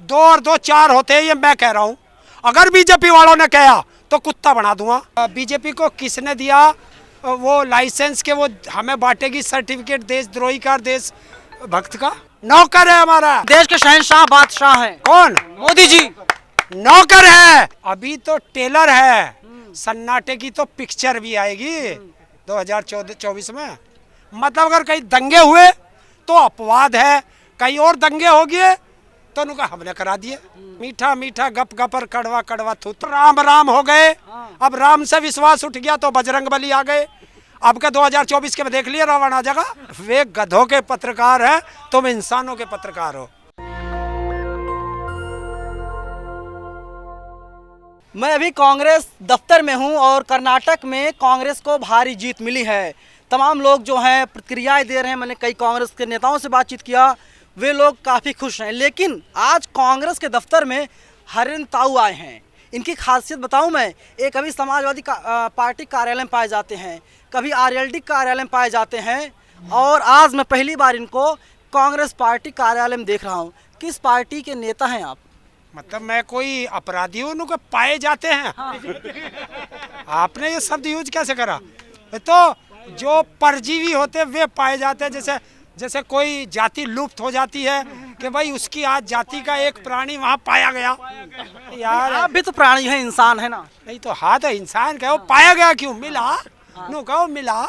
2 और 2 4 होते हैं, ये मैं कह रहा हूँ। अगर बीजेपी वालों ने कहा तो कुत्ता बना दूंगा। बीजेपी को किसने दिया वो लाइसेंस के वो हमें बांटेगी सर्टिफिकेट देशद्रोही का, देश भक्त का? नौकर है हमारा। देश के शहंशाह बादशाह हैं कौन? मोदी जी। नौकर है। अभी तो टेलर है, सन्नाटे की तो पिक्चर भी आएगी 2024 में। मतलब अगर कहीं दंगे हुए तो अपवाद है, कहीं और दंगे हो गए तो उनका हमले करा दिए। मीठा मीठा गप गपर कड़वा कड़वा थूत, राम राम हो गए। अब राम से विश्वास उठ गया तो बजरंग बली आ गए। अब का 2024 के में देख लिया रावण आ जाएगा। वे गधों के पत्रकार हैं, तुम इंसानों के पत्रकार हो। मैं अभी कांग्रेस दफ्तर में हूं और कर्नाटक में कांग्रेस को भारी जीत मिली है। तमाम लोग जो हैं प्रतिक्रियाएं दे रहे हैं। मैंने कई कांग्रेस के नेताओं से बातचीत किया, वे लोग काफ़ी खुश हैं। लेकिन आज कांग्रेस के दफ्तर में हरेंद्र ताऊ आए हैं। इनकी खासियत बताऊं मैं, एक कभी समाजवादी पार्टी कार्यालय में पाए जाते हैं, कभी आरएलडी कार्यालय में पाए जाते हैं, और आज मैं पहली बार इनको कांग्रेस पार्टी कार्यालय में देख रहा हूँ। किस पार्टी के नेता हैं आप? मतलब मैं कोई अपराधी हूँ उनको पाए जाते हैं? हाँ। आपने ये शब्द यूज कैसे करा? तो जो परजीवी होते वे पाए जाते हैं। जैसे जैसे कोई जाति लुप्त हो जाती है कि भाई उसकी आज जाति का एक प्राणी वहाँ पाया गया। यार आप भी तो प्राणी हैं, इंसान है ना? नहीं तो हाँ, तो इंसान कहो, पाया गया क्यों? मिला। नो कहो मिला।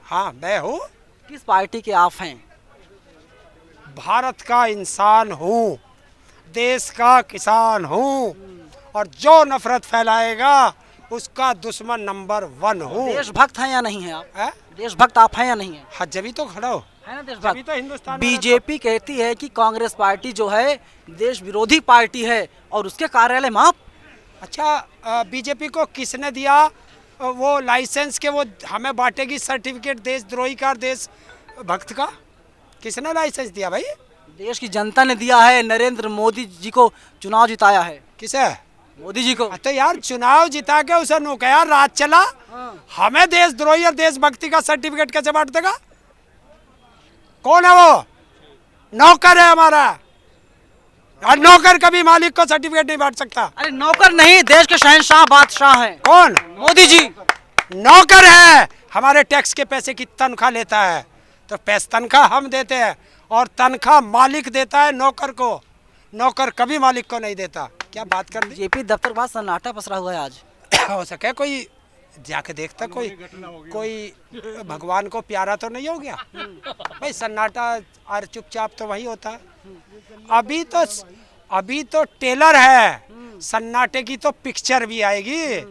हाँ मैं हूँ। किस पार्टी के आप हैं? भारत का इंसान हूँ, देश का किसान हूँ, और जो नफरत फैलाएगा उसका दुश्मन नंबर 1 हूँ। देशभक्त हैं या नहीं है आप? है? देशभक्त आप हैं या नहीं है? हाँ जब तो खड़ा हो, है ना जब देशभक्त। तो हिंदुस्तान। बीजेपी कहती है कि कांग्रेस पार्टी जो है देश विरोधी पार्टी है, और उसके कार्यालय में आप? अच्छा, बीजेपी को किसने दिया वो लाइसेंस के वो हमें बांटेगी सर्टिफिकेट देशद्रोही का, देश भक्त का? किसने लाइसेंस दिया भाई? देश की जनता ने दिया है। नरेंद्र मोदी जी को चुनाव जिताया है। किसे? मोदी जी को। तो यार चुनाव जिता के उसे नो यार राज चला। हमें देशद्रोही और देशभक्ति का सर्टिफिकेट कैसे बांट देगा? कौन है वो? नौकर है हमारा। और नौकर कभी मालिक को सर्टिफिकेट नहीं बांट सकता। अरे नौकर नहीं, देश के शहंशाह बादशाह हैं। कौन? मोदी जी। नौकर है, हमारे टैक्स के पैसे की तनख्वाह लेता है। तो पैसे तनख्वाह हम देते हैं और तनख्वाह मालिक देता है नौकर को। नौकर कभी मालिक को नहीं देता। क्या बात कर दी? बीजेपी दफ्तर के पास सन्नाटा पसरा हुआ है आज। हो सके कोई जाके देखता, कोई भगवान को प्यारा तो नहीं हो गया भाई? सन्नाटा और चुपचाप तो वही होता है। अभी तो टेलर है, सन्नाटे की तो पिक्चर भी आएगी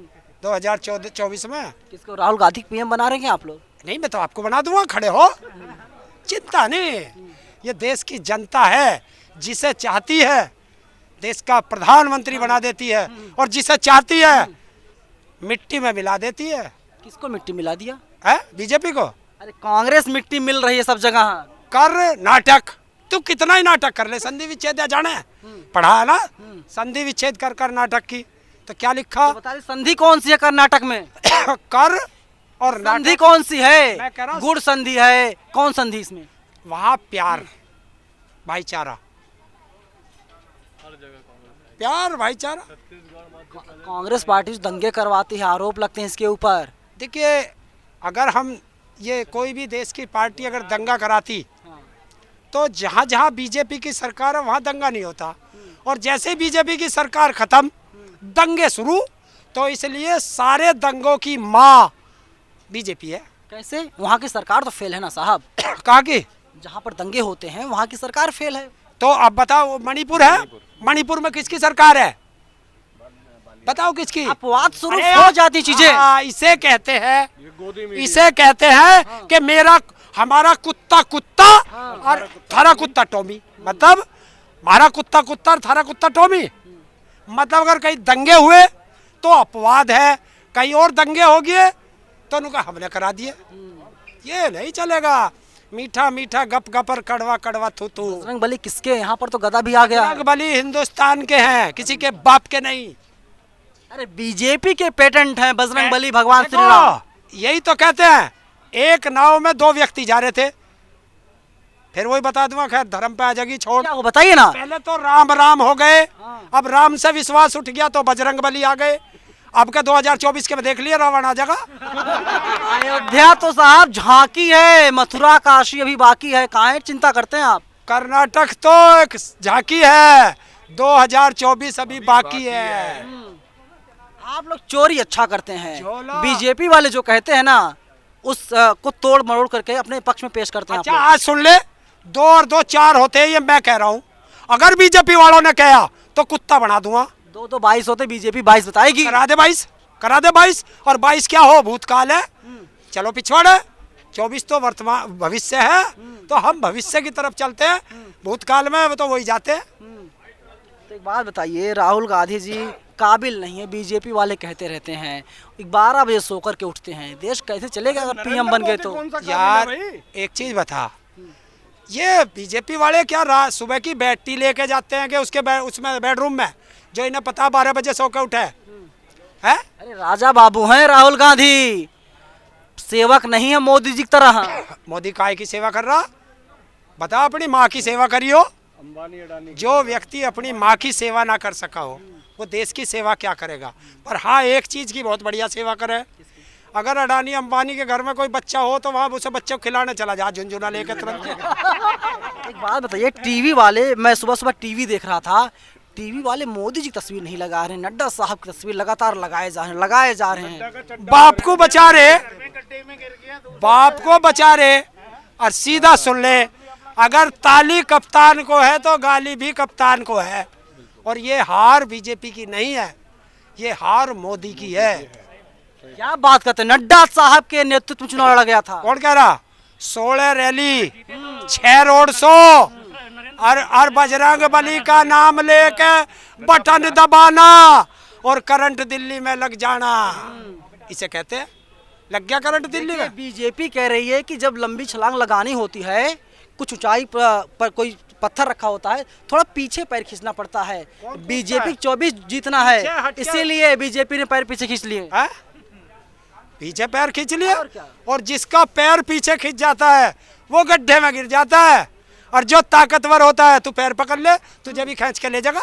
2024 में। किसको? राहुल गांधी पीएम बना रहे हैं आप लोग? नहीं, मैं तो आपको बना दूंगा, खड़े हो, चिंता नहीं। ये देश की जनता है, जिसे चाहती है देश का प्रधानमंत्री बना देती है, और जिसे चाहती है मिट्टी में मिला देती है। किसको मिट्टी मिला दिया है? बीजेपी को। अरे कांग्रेस मिट्टी मिल रही है सब जगह। कर नाटक, तू कितना ही नाटक कर ले। संधि विच्छेद जाने पढ़ा है ना? संधि विच्छेद कर नाटक की तो क्या लिखा? तो बता रहे संधि कौन सी है कर्नाटक में? कर और संधि कौन सी है? मैं कह रहा हूं, गुड़ संधि है। कौन संधि इसमें? वहाँ प्यार भाईचारा, प्यार भाईचारा। कांग्रेस पार्टी दंगे करवाती है, आरोप लगते हैं इसके ऊपर। देखिए, अगर हम ये कोई भी देश की पार्टी अगर दंगा कराती तो जहाँ जहाँ बीजेपी की सरकार है वहाँ दंगा नहीं होता, और जैसे बीजेपी की सरकार खत्म दंगे शुरू। तो इसलिए सारे दंगों की माँ बीजेपी है। कैसे? वहाँ की सरकार तो फेल है ना साहब। कहाँ की? जहाँ पर दंगे होते हैं वहाँ की सरकार फेल है। तो अब बताओ, मणिपुर है, मणिपुर में किसकी सरकार है? बताओ किसकी? अपवाद शुरू हो जाती चीजें। इसे कहते हैं कि हमारा कुत्ता कुत्ता और थारा कुत्ता टॉमी। मतलब हमारा कुत्ता कुत्ता और थारा कुत्ता टॉमी। मतलब अगर कहीं दंगे हुए तो अपवाद है, कहीं और दंगे हो गए तो उनका हमले करा दिए। ये नहीं चलेगा। मीठा मीठा गप गपर कड़वा कड़वा थूथू। बजरंग बली किसके? यहाँ पर तो गधा भी आ गया। बजरंग बली हिंदुस्तान के हैं, किसी के बाप के नहीं। अरे बीजेपी के पेटेंट हैं बजरंग बली, भगवान श्री राम। यही तो कहते हैं, एक नाव में 2 व्यक्ति जा रहे थे, फिर वही बता दूंगा, खैर धर्म पे आ जाएगी, छोड़। क्या हो बताइए ना। पहले तो राम राम हो गए, अब राम से विश्वास उठ गया तो बजरंग बली आ गए। अब का 2024 के में देख लिया रावण आ जाएगा। अयोध्या तो साहब झांकी है, मथुरा काशी अभी बाकी है, काहे चिंता करते हैं आप। कर्नाटक तो एक झांकी है, 2024 अभी बाकी है। आप लोग चोरी अच्छा करते हैं, झोला। बीजेपी वाले जो कहते हैं ना उस को तोड़ मरोड़ करके अपने पक्ष में पेश करते हैं। अच्छा आज सुन ले, 2 और 2 4 होते हैं, ये मैं कह रहा हूँ। अगर बीजेपी वालों ने कहा तो कुत्ता बना दूंगा। 2 22 होते, बीजेपी 22 बताएगी। करा दे 22, करा दे 22। और 22 क्या हो, भूतकाल है, चलो पिछवाड़ है। 24 तो वर्तमान भविष्य है, तो हम भविष्य की तरफ चलते हैं, भूतकाल में तो वही जाते हैं। तो एक बात बताइए, राहुल गांधी जी काबिल नहीं है, बीजेपी वाले कहते रहते हैं, 12 बजे सोकर के उठते हैं, देश कैसे चलेगा अगर पीएम बन गए तो। यार एक चीज बता, ये बीजेपी वाले क्या सुबह की बैठी लेके जाते हैं कि उसके उसमें बेडरूम में, जो इन्हें पता 12 बजे सो के उठे है? अरे राजा बाबू हैं राहुल गांधी, सेवक नहीं है मोदी जी की तरह। मोदी काय की सेवा कर रहा, बता। अपनी माँ की सेवा करियो। जो व्यक्ति अपनी माँ की सेवा ना कर सका हो, वो देश की सेवा क्या करेगा। पर हाँ, एक चीज की बहुत बढ़िया सेवा करे, अगर अडानी अंबानी के घर में कोई बच्चा हो तो वहाँ उसे बच्चे को खिलाने चला जा, झुंझुना लेके तुरंत। एक बात बताइए, टीवी वाले, मैं सुबह सुबह टीवी देख रहा था, टीवी वाले मोदी जी की तस्वीर नहीं लगा रहे, नड्डा साहब की तस्वीर लगातार लगाए जा रहे हैं। बाप को बचा रहे, बाप को बचा रहे। और सीधा सुन ले, अगर ताली कप्तान को है तो गाली भी कप्तान को है। और ये हार बीजेपी की नहीं है, ये हार मोदी की है। क्या बात करते हैं, नड्डा साहब के नेतृत्व में चुनाव लड़ा गया था। कौन कह रहा? 16 रैली, 6 रोड शो, और बजरंग बली का नाम लेके बटन दबाना और करंट दिल्ली में लग जाना, इसे कहते हैं। लग गया करंट दिल्ली में। बीजेपी कह रही है कि जब लंबी छलांग लगानी होती है, कुछ ऊंचाई पर कोई पत्थर रखा होता है, थोड़ा पीछे पैर खींचना पड़ता है। बीजेपी 24 जीतना है, इसीलिए बीजेपी ने पैर पीछे खींच लिए। पीछे पैर खींच लिए, और जिसका पैर पीछे खींच जाता है वो गड्ढे में गिर जाता है, और जो ताकतवर होता है तू पैर पकड़ ले, तुझे भी खींच के ले जाएगा।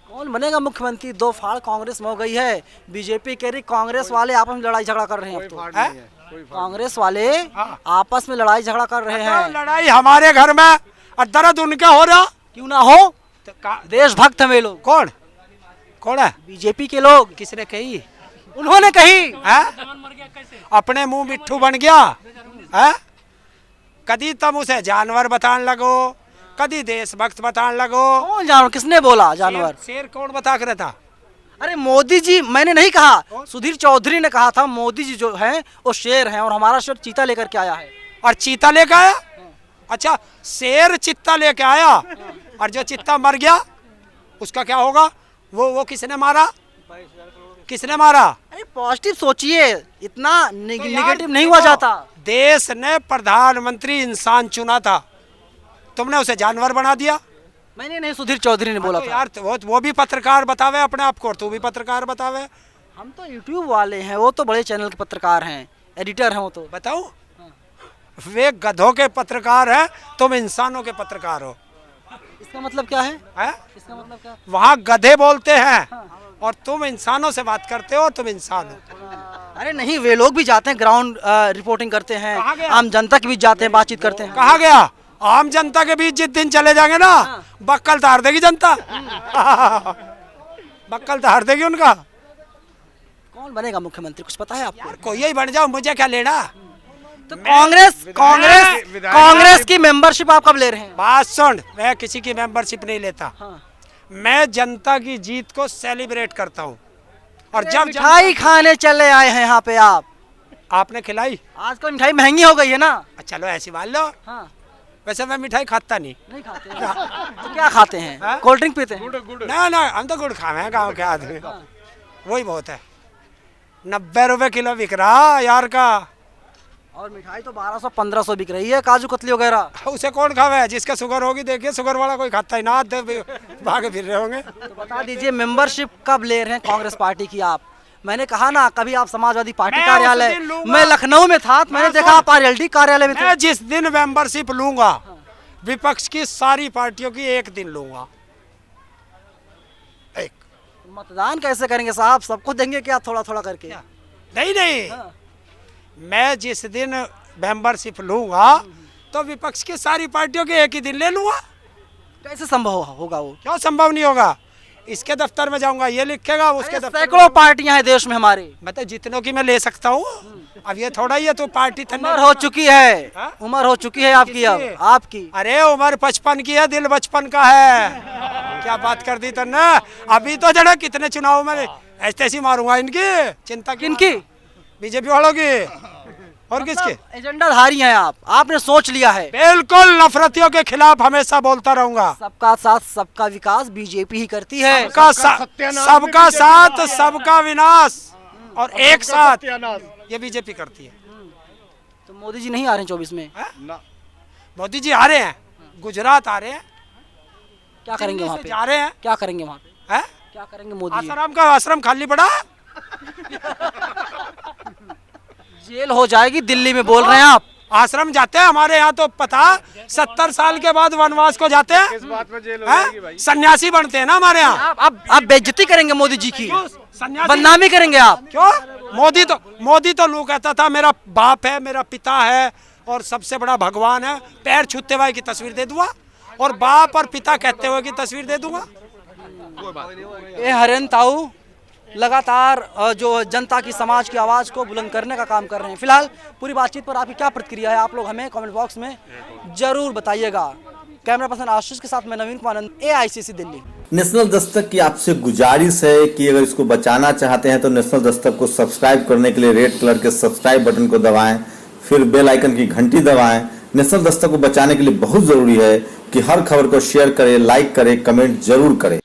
कौन बनेगा मुख्यमंत्री? 2 फाड़ कांग्रेस में हो गई है। बीजेपी कह रही कांग्रेस वाले आपस में लड़ाई झगड़ा कर रहे हैं। तो कांग्रेस वाले आपस में लड़ाई झगड़ा कर रहे हैं। लड़ाई हमारे घर में और दर्द उनका हो रहा, क्यों ना हो, देशभक्त हैं वे लोग। कौन कौन है? बीजेपी के लोग। किसने कही? उन्होंने कही है? अपने मुंह मिट्ठू बन गया है। कदी तुम उसे जानवर बताने लगो, कदी देशभक्त बताने लगो। कौन जानवर? किसने बोला जानवर? शेर कौन बता कर था? अरे मोदी जी, मैंने नहीं कहा, सुधीर चौधरी ने कहा था मोदी जी जो हैं वो शेर हैं और हमारा शेर चीता लेकर के आया है। और चीता लेके आया? अच्छा, शेर चित्ता लेके आया, और जो चित्ता मर गया उसका क्या होगा? वो किसने मारा? किसने मारा? अरे पॉजिटिव सोचिए, इतना नेगेटिव नहीं हुआ जाता। देश ने प्रधानमंत्री इंसान चुना था, तुमने उसे जानवर बना दिया। मैंने नहीं, सुधीर चौधरी ने बोला तो था। यार वो भी पत्रकार बतावे अपने आप को, और तू भी पत्रकार बतावे। हम तो यूट्यूब वाले हैं, वो तो बड़े चैनल के पत्रकार हैं, एडिटर हैं वो तो। बताऊं, वे गधों के पत्रकार हैं, तुम इंसानों के पत्रकार हो। इसका मतलब क्या है? इसका मतलब क्या? वहाँ गधे बोलते हैं और तुम इंसानों से बात करते हो, तुम इंसान हो। अरे नहीं, वे लोग भी जाते हैं, ग्राउंड रिपोर्टिंग करते हैं, आम जनता के बीच जाते हैं, बातचीत करते हैं। कहाँ गया? आम जनता के बीच जिस दिन चले जाएंगे ना, बक्कल तार देगी जनता। बक्कल तार देगी उनका। कौन बनेगा मुख्यमंत्री, कुछ पता है आपको? कोई ही बन जाओ, मुझे क्या लेना। तो कांग्रेस की मेंबरशिप आप कब ले रहे हैं? बात सुन, मैं किसी की मेंबरशिप नहीं लेता। हाँ। मैं जनता की जीत को सेलिब्रेट करता हूँ। और जब मिठाई खाने चले आए हैं यहाँ पे आप, आपने खिलाई? आजकल मिठाई महंगी हो गई है ना। चलो ऐसी मान लो। हाँ। वैसे मैं मिठाई खाता नहीं खाते हैं। तो क्या खाते हैं? कोल्ड ड्रिंक पीते हैं? ना, हम तो गुड़ खावे हैं गाँव के आदमी। वही बहुत है। 90 रुपए किलो बिक रहा यार का। और मिठाई तो 1200-1500 बिक रही है, काजू कतली वगैरह। उसे कौन खावे? जिसका शुगर होगी, देखिए शुगर वाला कोई खाता ही ना, भागे फिर रहे होंगे। तो बता दीजिए, मेंबरशिप कब ले रहे हैं कांग्रेस पार्टी की आप? मैंने कहा ना, कभी आप समाजवादी पार्टी मैं कार्यालय, उस दिन लूंगा। मैं लखनऊ में था, मैंने देखा आप आरएलडी कार्यालय में थे। मैं जिस दिन मेंबरशिप लूंगा विपक्ष की सारी पार्टियों की एक दिन लूंगा। एक मतदान कैसे करेंगे साहब, सबको देंगे क्या थोड़ा थोड़ा करके? नहीं हाँ। मैं जिस दिन मेंबरशिप लूंगा तो विपक्ष की सारी पार्टियों के एक ही दिन ले लूंगा। कैसे संभव होगा वो? क्यों संभव नहीं होगा? इसके दफ्तर में जाऊंगा, ये लिखेगा, उसके अरे दफ्तर सैकड़ों पार्टियां हैं देश में हमारे, मैं तो जितनों की मैं ले सकता हूँ। अब ये थोड़ा ही है तो पार्टी उम्र हो चुकी है, हाँ? उम्र हो चुकी है आपकी, अब किसकी? आपकी। अरे उम्र 55 की है, दिल बचपन का है। क्या बात कर दी तन्ने। अभी तो जरा कितने चुनाव में ऐसे ऐसी मारूंगा इनकी, चिंता किनकी? बीजेपी वालों की और किसके? एजेंडाधारी हैं आप, आपने सोच लिया है। बिल्कुल नफरतियों के खिलाफ हमेशा बोलता रहूंगा। सबका साथ सबका विकास बीजेपी ही करती है। सबका साथ सबका विनाश और एक साथ ये बीजेपी करती है। तो मोदी जी नहीं आ रहे हैं 24 में? मोदी जी आ रहे हैं, गुजरात आ रहे हैं, क्या करेंगे वहाँ पे? जा रहे हैं। क्या करेंगे वहाँ पे? हैं? क्या करेंगे मोदी जी? आसाराम का आश्रम खाली पड़ा। जेल हो जाएगी दिल्ली में, बोल रहे हैं आप? आश्रम जाते हैं हमारे यहाँ तो पता 70 साल के बाद वनवास को जाते हैं। किस बात में जेल हो हैं? जाएगी भाई? सन्यासी बनते हैं ना हमारे यहाँ। आप बेइज्जती करेंगे मोदी जी की, सन्यासी बदनामी करेंगे आप। क्यों? मोदी तो लोग कहता था मेरा बाप है, मेरा पिता है और सबसे बड़ा भगवान है, पैर छूते हुए की तस्वीर दे दूंगा और बाप और पिता कहते हुए की तस्वीर दे दूंगा। ये हरेन ताऊ लगातार जो जनता की, समाज की आवाज़ को बुलंद करने का काम कर रहे हैं। फिलहाल पूरी बातचीत पर आपकी क्या प्रतिक्रिया है, आप लोग हमें कमेंट बॉक्स में जरूर बताइएगा। कैमरा पर्सन आशीष के साथ मैं नवीन कुमार, AICC दिल्ली। नेशनल दस्तक की आपसे गुजारिश है कि अगर इसको बचाना चाहते हैं तो नेशनल दस्तक को सब्सक्राइब करने के लिए रेड कलर के सब्सक्राइब बटन को दबाएं, फिर बेल आइकन की घंटी दबाएं। नेशनल दस्तक को बचाने के लिए बहुत जरूरी है कि हर खबर को शेयर करें, लाइक करें, कमेंट जरूर करें।